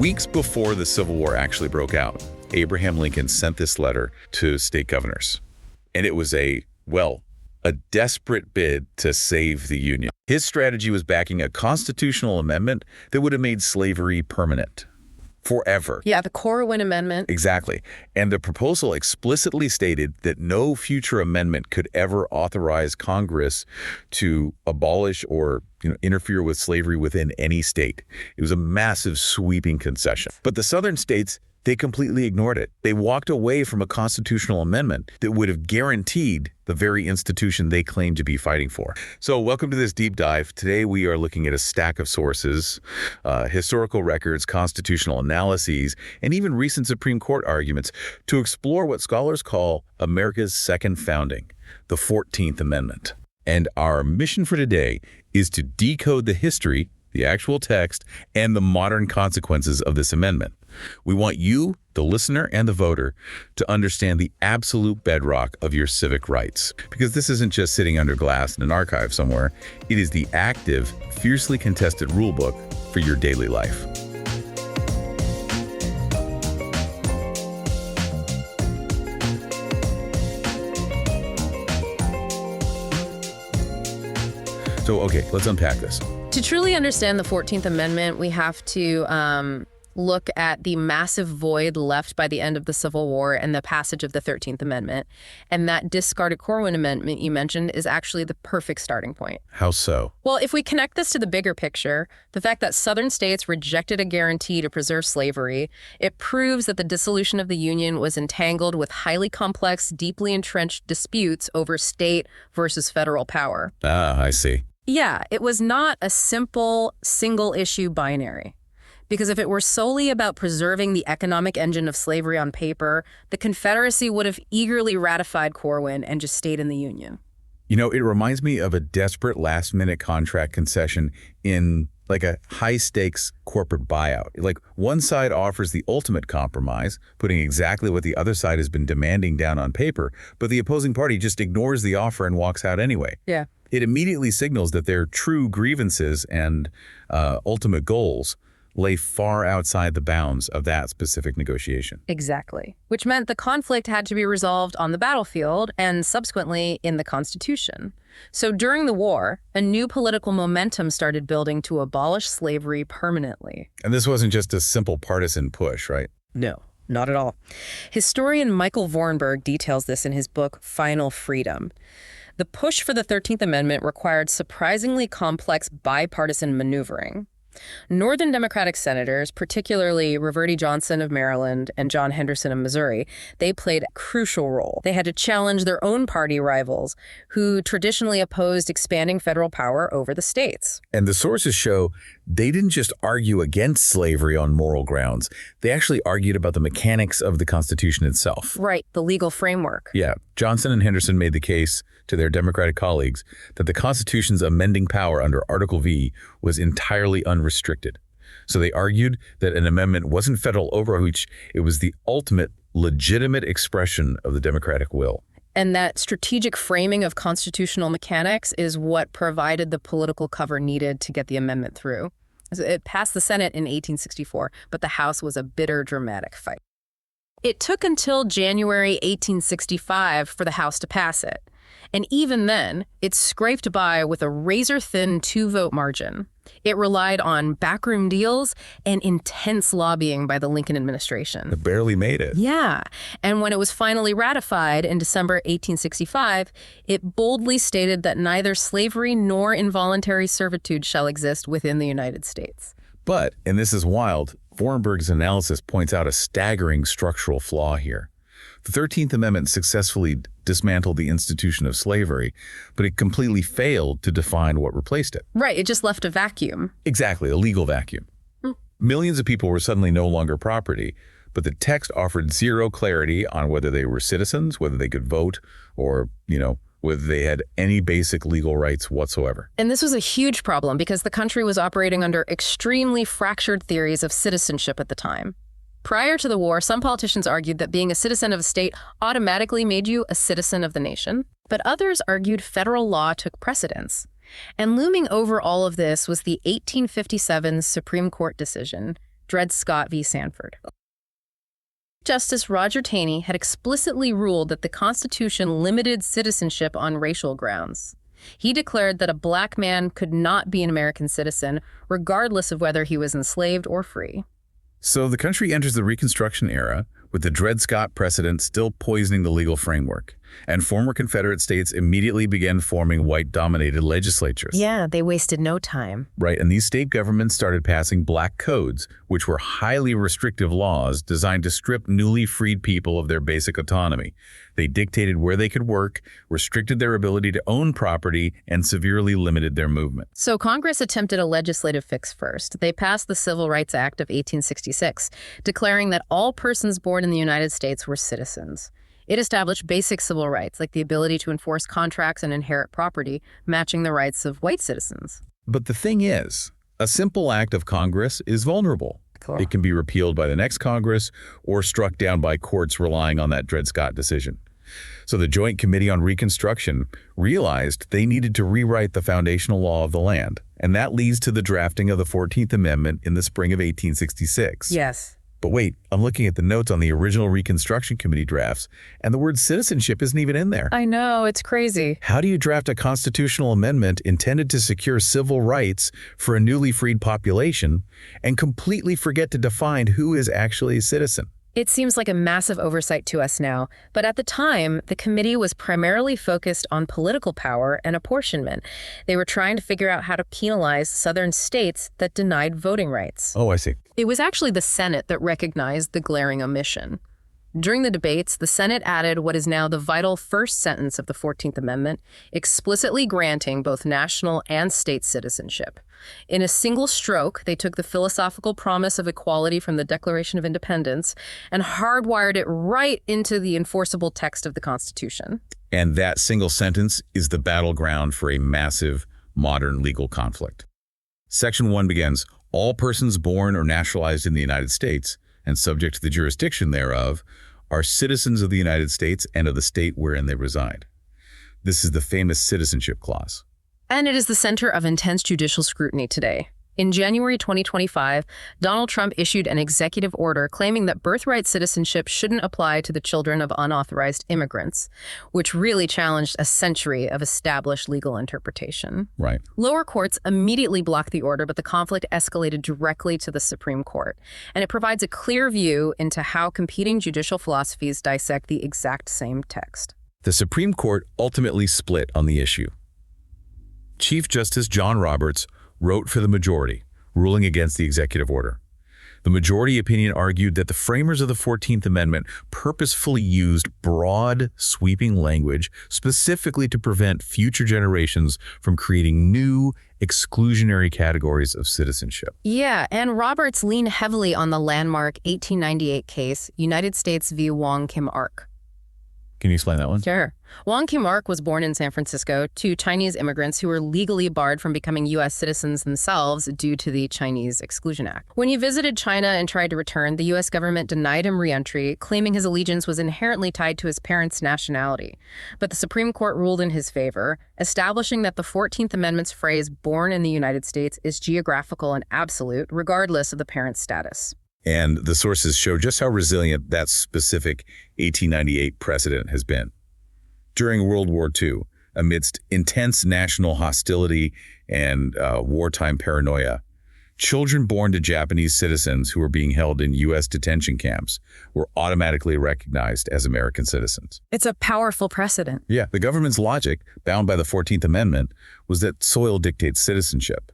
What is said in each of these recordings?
Weeks before the Civil War actually broke out, Abraham Lincoln sent this letter to state governors. And it was a desperate bid to save the Union. His strategy was backing a constitutional amendment that would have made slavery permanent forever. Yeah, the Corwin Amendment. Exactly. And the proposal explicitly stated that no future amendment could ever authorize Congress to abolish or interfere with slavery within any state. It was a massive sweeping concession. But the southern states, they completely ignored it. They walked away from a constitutional amendment that would have guaranteed the very institution they claimed to be fighting for. So welcome to this deep dive. Today we are looking at a stack of sources, historical records, constitutional analyses, and even recent Supreme Court arguments to explore what scholars call America's second founding, the 14th Amendment. And our mission for today is to decode the history, the actual text, and the modern consequences of this amendment. We want you, the listener and the voter, to understand the absolute bedrock of your civic rights. Because this isn't just sitting under glass in an archive somewhere. It is the active, fiercely contested rulebook for your daily life. So, okay, let's unpack this. To truly understand the 14th Amendment, we have to look at the massive void left by the end of the Civil War and the passage of the 13th Amendment. And that discarded Corwin Amendment you mentioned is actually the perfect starting point. How so? Well, if we connect this to the bigger picture, the fact that Southern states rejected a guarantee to preserve slavery, it proves that the dissolution of the Union was entangled with highly complex, deeply entrenched disputes over state versus federal power. Ah, I see. Yeah, it was not a simple, single-issue binary. Because if it were solely about preserving the economic engine of slavery on paper, the Confederacy would have eagerly ratified Corwin and just stayed in the Union. It reminds me of a desperate last-minute contract concession in like a high-stakes corporate buyout. Like one side offers the ultimate compromise, putting exactly what the other side has been demanding down on paper, but the opposing party just ignores the offer and walks out anyway. Yeah. It immediately signals that their true grievances and ultimate goals lay far outside the bounds of that specific negotiation. Exactly. Which meant the conflict had to be resolved on the battlefield and subsequently in the Constitution. So during the war, a new political momentum started building to abolish slavery permanently. And this wasn't just a simple partisan push, right? No, not at all. Historian Michael Vorenberg details this in his book, Final Freedom. The push for the 13th Amendment required surprisingly complex bipartisan maneuvering. Northern Democratic senators, particularly Reverdy Johnson of Maryland and John Henderson of Missouri, they played a crucial role. They had to challenge their own party rivals, who traditionally opposed expanding federal power over the states. And the sources show they didn't just argue against slavery on moral grounds. They actually argued about the mechanics of the Constitution itself. Right, the legal framework. Yeah, Johnson and Henderson made the case to their Democratic colleagues that the Constitution's amending power under Article V was entirely unrestricted. So they argued that an amendment wasn't federal overreach, it was the ultimate legitimate expression of the democratic will. And that strategic framing of constitutional mechanics is what provided the political cover needed to get the amendment through. So it passed the Senate in 1864, but the House was a bitter, dramatic fight. It took until January 1865 for the House to pass it. And even then, it scraped by with a razor-thin 2-vote margin. It relied on backroom deals and intense lobbying by the Lincoln administration. It barely made it. Yeah. And when it was finally ratified in December 1865, it boldly stated that neither slavery nor involuntary servitude shall exist within the United States. But, and this is wild, Vorenberg's analysis points out a staggering structural flaw here. The 13th Amendment successfully dismantled the institution of slavery, but it completely failed to define what replaced it. Right, it just left a vacuum. Exactly, a legal vacuum. Millions of people were suddenly no longer property, but the text offered zero clarity on whether they were citizens, whether they could vote, or, whether they had any basic legal rights whatsoever. And this was a huge problem because the country was operating under extremely fractured theories of citizenship at the time. Prior to the war, some politicians argued that being a citizen of a state automatically made you a citizen of the nation, but others argued federal law took precedence. And looming over all of this was the 1857 Supreme Court decision, Dred Scott v. Sanford. Justice Roger Taney had explicitly ruled that the Constitution limited citizenship on racial grounds. He declared that a black man could not be an American citizen, regardless of whether he was enslaved or free. So the country enters the Reconstruction era with the Dred Scott precedent still poisoning the legal framework, and former Confederate states immediately began forming white-dominated legislatures. Yeah, they wasted no time. Right, and these state governments started passing black codes, which were highly restrictive laws designed to strip newly freed people of their basic autonomy. They dictated where they could work, restricted their ability to own property, and severely limited their movement. So Congress attempted a legislative fix first. They passed the Civil Rights Act of 1866, declaring that all persons born in the United States were citizens. It established basic civil rights, like the ability to enforce contracts and inherit property, matching the rights of white citizens. But the thing is, a simple act of Congress is vulnerable. Cool. It can be repealed by the next Congress or struck down by courts relying on that Dred Scott decision. So the Joint Committee on Reconstruction realized they needed to rewrite the foundational law of the land, and that leads to the drafting of the 14th Amendment in the spring of 1866. Yes. But wait, I'm looking at the notes on the original Reconstruction Committee drafts, and the word citizenship isn't even in there. I know, it's crazy. How do you draft a constitutional amendment intended to secure civil rights for a newly freed population and completely forget to define who is actually a citizen? It seems like a massive oversight to us now, but at the time, the committee was primarily focused on political power and apportionment. They were trying to figure out how to penalize southern states that denied voting rights. Oh, I see. It was actually the Senate that recognized the glaring omission. During the debates, the Senate added what is now the vital first sentence of the 14th Amendment, explicitly granting both national and state citizenship. In a single stroke, they took the philosophical promise of equality from the Declaration of Independence and hardwired it right into the enforceable text of the Constitution. And that single sentence is the battleground for a massive modern legal conflict. Section 1 begins, all persons born or naturalized in the United States and subject to the jurisdiction thereof, are citizens of the United States and of the state wherein they reside. This is the famous citizenship clause. And it is the center of intense judicial scrutiny today. In January 2025, Donald Trump issued an executive order claiming that birthright citizenship shouldn't apply to the children of unauthorized immigrants, which really challenged a century of established legal interpretation. Right. Lower courts immediately blocked the order, but the conflict escalated directly to the Supreme Court. And it provides a clear view into how competing judicial philosophies dissect the exact same text. The Supreme Court ultimately split on the issue. Chief Justice John Roberts wrote for the majority, ruling against the executive order. The majority opinion argued that the framers of the 14th Amendment purposefully used broad, sweeping language specifically to prevent future generations from creating new, exclusionary categories of citizenship. Yeah, and Roberts leaned heavily on the landmark 1898 case, United States v. Wong Kim Ark. Can you explain that one? Sure. Wong Kim Ark was born in San Francisco to Chinese immigrants who were legally barred from becoming U.S. citizens themselves due to the Chinese Exclusion Act. When he visited China and tried to return, the U.S. government denied him re-entry, claiming his allegiance was inherently tied to his parents' nationality. But the Supreme Court ruled in his favor, establishing that the 14th Amendment's phrase, born in the United States, is geographical and absolute, regardless of the parent's status. And the sources show just how resilient that specific 1898 precedent has been. During World War II, amidst intense national hostility and wartime paranoia, children born to Japanese citizens who were being held in U.S. detention camps were automatically recognized as American citizens. It's a powerful precedent. Yeah, the government's logic, bound by the 14th Amendment, was that soil dictates citizenship.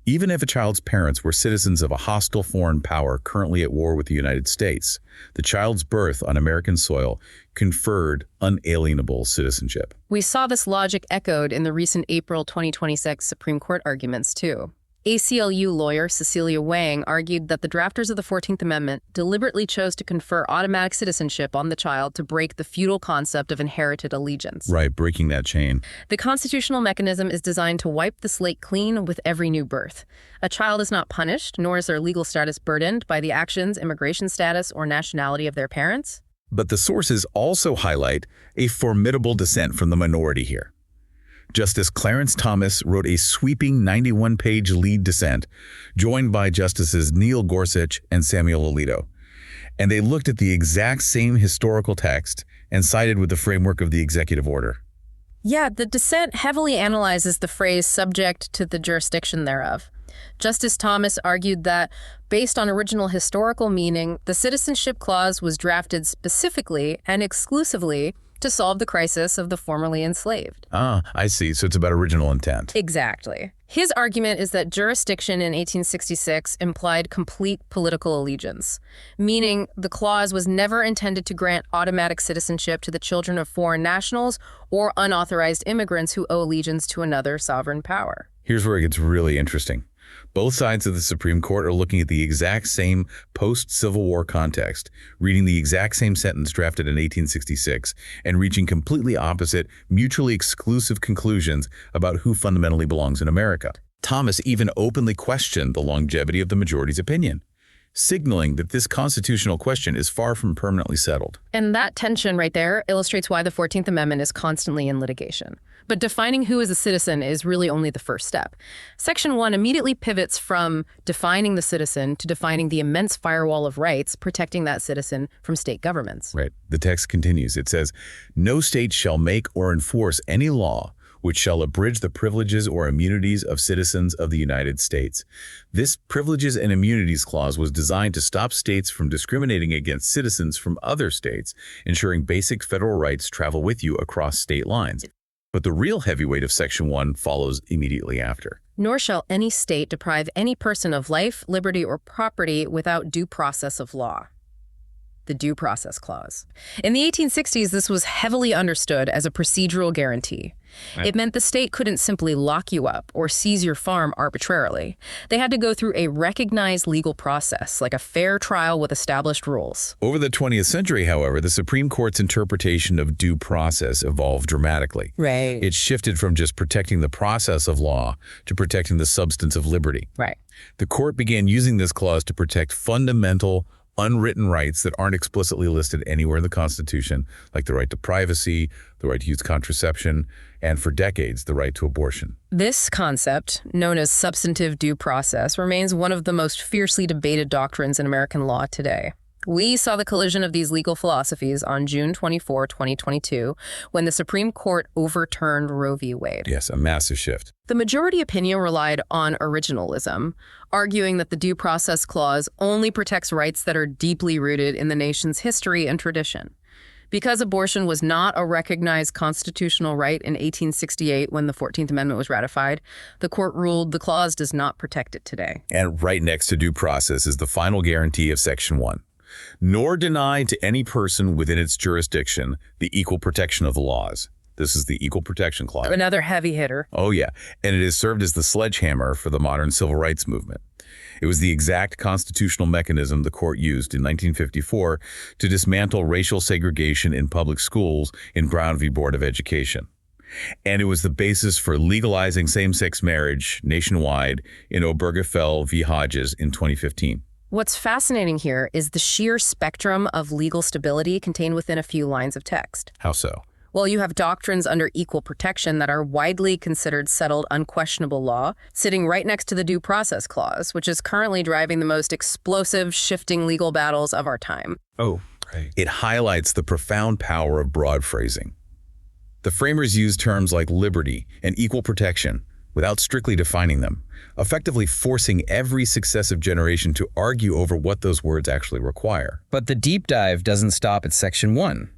Even if a child's parents were citizens of a hostile foreign power currently at war with the United States, the child's birth on American soil conferred unalienable citizenship. We saw this logic echoed in the recent April 2026 Supreme Court arguments, too. ACLU lawyer Cecilia Wang argued that the drafters of the 14th Amendment deliberately chose to confer automatic citizenship on the child to break the feudal concept of inherited allegiance. Right, breaking that chain. The constitutional mechanism is designed to wipe the slate clean with every new birth. A child is not punished, nor is their legal status burdened by the actions, immigration status, or nationality of their parents. But the sources also highlight a formidable dissent from the minority here. Justice Clarence Thomas wrote a sweeping 91-page lead dissent, joined by Justices Neil Gorsuch and Samuel Alito. And they looked at the exact same historical text and sided with the framework of the executive order. Yeah, the dissent heavily analyzes the phrase subject to the jurisdiction thereof. Justice Thomas argued that, based on original historical meaning, the Citizenship Clause was drafted specifically and exclusively to solve the crisis of the formerly enslaved. Ah, I see. So it's about original intent. Exactly. His argument is that jurisdiction in 1866 implied complete political allegiance, meaning the clause was never intended to grant automatic citizenship to the children of foreign nationals or unauthorized immigrants who owe allegiance to another sovereign power. Here's where it gets really interesting. Both sides of the Supreme Court are looking at the exact same post-Civil War context, reading the exact same sentence drafted in 1866, and reaching completely opposite, mutually exclusive conclusions about who fundamentally belongs in America. Thomas even openly questioned the longevity of the majority's opinion, signaling that this constitutional question is far from permanently settled. And that tension right there illustrates why the 14th Amendment is constantly in litigation. But defining who is a citizen is really only the first step. Section 1 immediately pivots from defining the citizen to defining the immense firewall of rights protecting that citizen from state governments. Right. The text continues. It says, "No state shall make or enforce any law which shall abridge the privileges or immunities of citizens of the United States." This Privileges and Immunities Clause was designed to stop states from discriminating against citizens from other states, ensuring basic federal rights travel with you across state lines. But the real heavyweight of Section 1 follows immediately after. Nor shall any state deprive any person of life, liberty, or property without due process of law. The Due Process Clause. In the 1860s, this was heavily understood as a procedural guarantee. Right. It meant the state couldn't simply lock you up or seize your farm arbitrarily. They had to go through a recognized legal process, like a fair trial with established rules. Over the 20th century, however, the Supreme Court's interpretation of due process evolved dramatically. Right. It shifted from just protecting the process of law to protecting the substance of liberty. Right. The court began using this clause to protect fundamental, unwritten rights that aren't explicitly listed anywhere in the Constitution, like the right to privacy, the right to use contraception, and for decades, the right to abortion. This concept, known as substantive due process, remains one of the most fiercely debated doctrines in American law today. We saw the collision of these legal philosophies on June 24, 2022, when the Supreme Court overturned Roe v. Wade. Yes, a massive shift. The majority opinion relied on originalism, arguing that the Due Process Clause only protects rights that are deeply rooted in the nation's history and tradition. Because abortion was not a recognized constitutional right in 1868 when the 14th Amendment was ratified, the court ruled the clause does not protect it today. And right next to due process is the final guarantee of Section 1. Nor deny to any person within its jurisdiction the equal protection of the laws. This is the Equal Protection Clause. Another heavy hitter. Oh, yeah. And it has served as the sledgehammer for the modern civil rights movement. It was the exact constitutional mechanism the court used in 1954 to dismantle racial segregation in public schools in Brown v. Board of Education. And it was the basis for legalizing same-sex marriage nationwide in Obergefell v. Hodges in 2015. What's fascinating here is the sheer spectrum of legal stability contained within a few lines of text. How so? Well, you have doctrines under equal protection that are widely considered settled, unquestionable law, sitting right next to the Due Process Clause, which is currently driving the most explosive, shifting legal battles of our time. Oh, right. It highlights the profound power of broad phrasing. The framers used terms like liberty and equal protection without strictly defining them, effectively forcing every successive generation to argue over what those words actually require. But the deep dive doesn't stop at Section 1.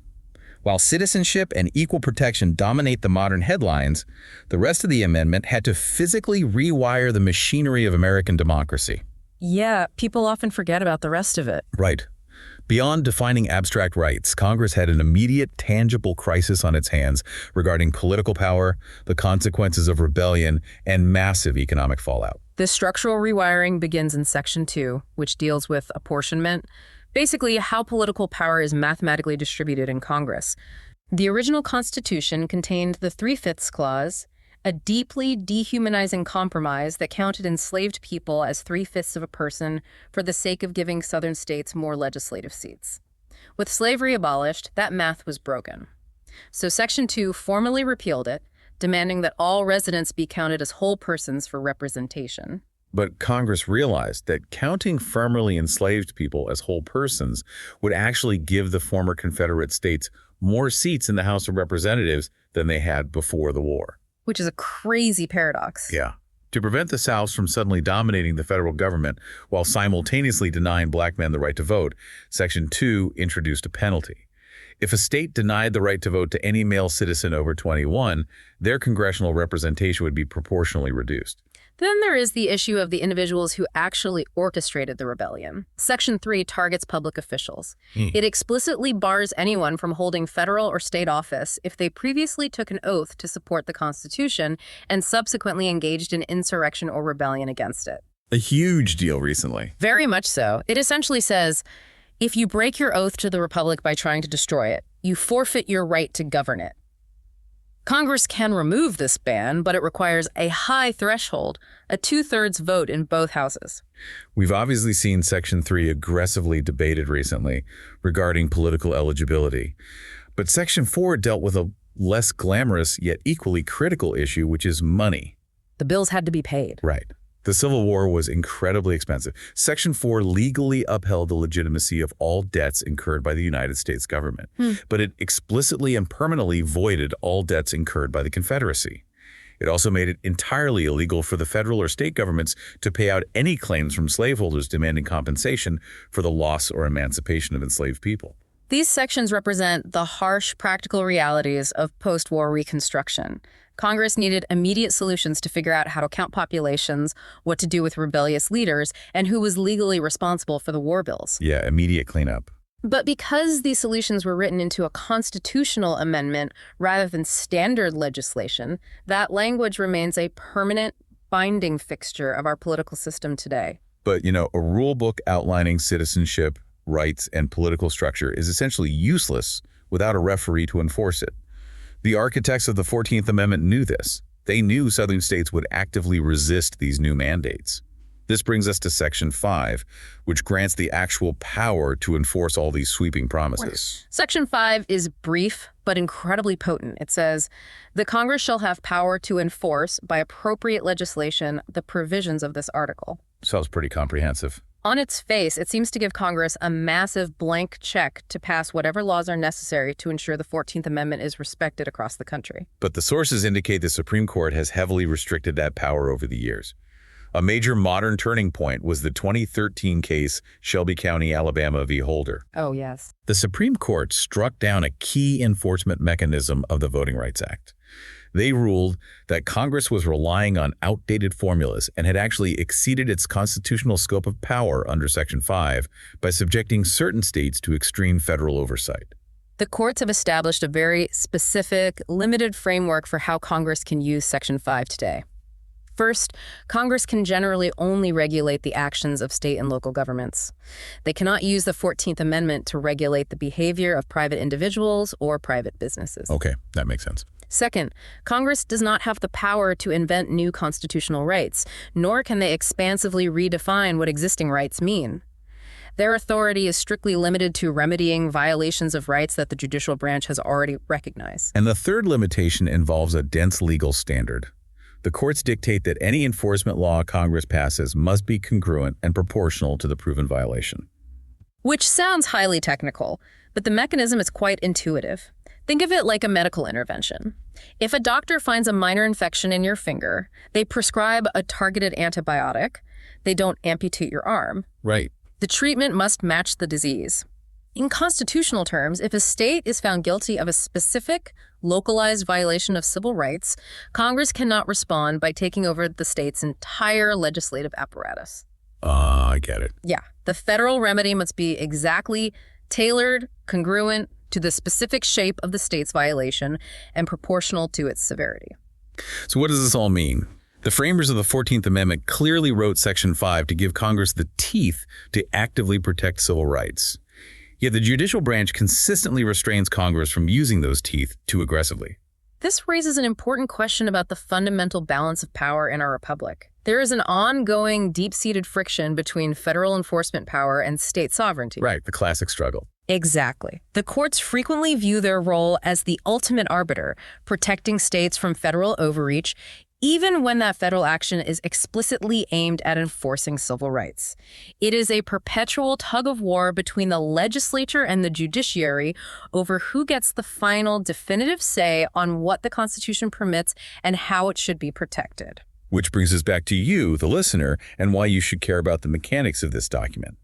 While citizenship and equal protection dominate the modern headlines, the rest of the amendment had to physically rewire the machinery of American democracy. Yeah, people often forget about the rest of it. Right. Beyond defining abstract rights, Congress had an immediate, tangible crisis on its hands regarding political power, the consequences of rebellion, and massive economic fallout. This structural rewiring begins in Section 2, which deals with apportionment, basically how political power is mathematically distributed in Congress. The original Constitution contained the 3/5 Clause, a deeply dehumanizing compromise that counted enslaved people as 3/5 of a person for the sake of giving Southern states more legislative seats. With slavery abolished, that math was broken. So Section 2 formally repealed it, demanding that all residents be counted as whole persons for representation. But Congress realized that counting formerly enslaved people as whole persons would actually give the former Confederate states more seats in the House of Representatives than they had before the war. Which is a crazy paradox. Yeah. To prevent the South from suddenly dominating the federal government while simultaneously denying black men the right to vote, Section 2 introduced a penalty. If a state denied the right to vote to any male citizen over 21, their congressional representation would be proportionally reduced. Then there is the issue of the individuals who actually orchestrated the rebellion. Section 3 targets public officials. It explicitly bars anyone from holding federal or state office if they previously took an oath to support the Constitution and subsequently engaged in insurrection or rebellion against it. A huge deal recently. Very much so. It essentially says, if you break your oath to the Republic by trying to destroy it, you forfeit your right to govern it. Congress can remove this ban, but it requires a high threshold, a 2/3 vote in both houses. We've obviously seen Section 3 aggressively debated recently regarding political eligibility. But Section 4 dealt with a less glamorous yet equally critical issue, which is money. The bills had to be paid. Right. The Civil War was incredibly expensive. Section 4 legally upheld the legitimacy of all debts incurred by the United States government, but it explicitly and permanently voided all debts incurred by the Confederacy. It also made it entirely illegal for the federal or state governments to pay out any claims from slaveholders demanding compensation for the loss or emancipation of enslaved people. These sections represent the harsh practical realities of post-war Reconstruction. Congress needed immediate solutions to figure out how to count populations, what to do with rebellious leaders, and who was legally responsible for the war bills. Yeah, immediate cleanup. But because these solutions were written into a constitutional amendment rather than standard legislation, that language remains a permanent, binding fixture of our political system today. But, a rule book outlining citizenship, rights, and political structure is essentially useless without a referee to enforce it. The architects of the 14th Amendment knew this. They knew Southern states would actively resist these new mandates. This brings us to Section 5, which grants the actual power to enforce all these sweeping promises. Section 5 is brief but incredibly potent. It says, the Congress shall have power to enforce, by appropriate legislation, the provisions of this article. Sounds pretty comprehensive. On its face, it seems to give Congress a massive blank check to pass whatever laws are necessary to ensure the 14th Amendment is respected across the country. But the sources indicate the Supreme Court has heavily restricted that power over the years. A major modern turning point was the 2013 case Shelby County, Alabama v. Holder. Oh, yes. The Supreme Court struck down a key enforcement mechanism of the Voting Rights Act. They ruled that Congress was relying on outdated formulas and had actually exceeded its constitutional scope of power under Section 5 by subjecting certain states to extreme federal oversight. The courts have established a very specific, limited framework for how Congress can use Section 5 today. First, Congress can generally only regulate the actions of state and local governments. They cannot use the 14th Amendment to regulate the behavior of private individuals or private businesses. Okay, that makes sense. Second, Congress does not have the power to invent new constitutional rights, nor can they expansively redefine what existing rights mean. Their authority is strictly limited to remedying violations of rights that the judicial branch has already recognized. And the third limitation involves a dense legal standard. The courts dictate that any enforcement law Congress passes must be congruent and proportional to the proven violation. Which sounds highly technical, but the mechanism is quite intuitive. Think of it like a medical intervention. If a doctor finds a minor infection in your finger, they prescribe a targeted antibiotic. They don't amputate your arm. Right. The treatment must match the disease. In constitutional terms, if a state is found guilty of a specific, localized violation of civil rights, Congress cannot respond by taking over the state's entire legislative apparatus. I get it. Yeah. The federal remedy must be exactly tailored, congruent to the specific shape of the state's violation, and proportional to its severity. So what does this all mean? The framers of the 14th Amendment clearly wrote Section 5 to give Congress the teeth to actively protect civil rights. Yet the judicial branch consistently restrains Congress from using those teeth too aggressively. This raises an important question about the fundamental balance of power in our republic. There is an ongoing, deep-seated friction between federal enforcement power and state sovereignty. Right, the classic struggle. Exactly. The courts frequently view their role as the ultimate arbiter, protecting states from federal overreach, even when that federal action is explicitly aimed at enforcing civil rights. It is a perpetual tug-of-war between the legislature and the judiciary over who gets the final definitive say on what the Constitution permits and how it should be protected. Which brings us back to you, the listener, and why you should care about the mechanics of this document.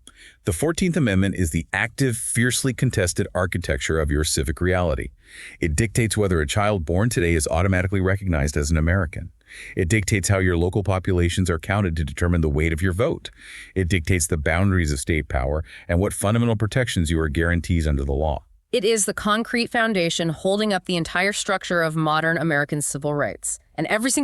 The 14th Amendment is the active, fiercely contested architecture of your civic reality. It dictates whether a child born today is automatically recognized as an American. It dictates how your local populations are counted to determine the weight of your vote. It dictates the boundaries of state power and what fundamental protections you are guaranteed under the law. It is the concrete foundation holding up the entire structure of modern American civil rights. And every single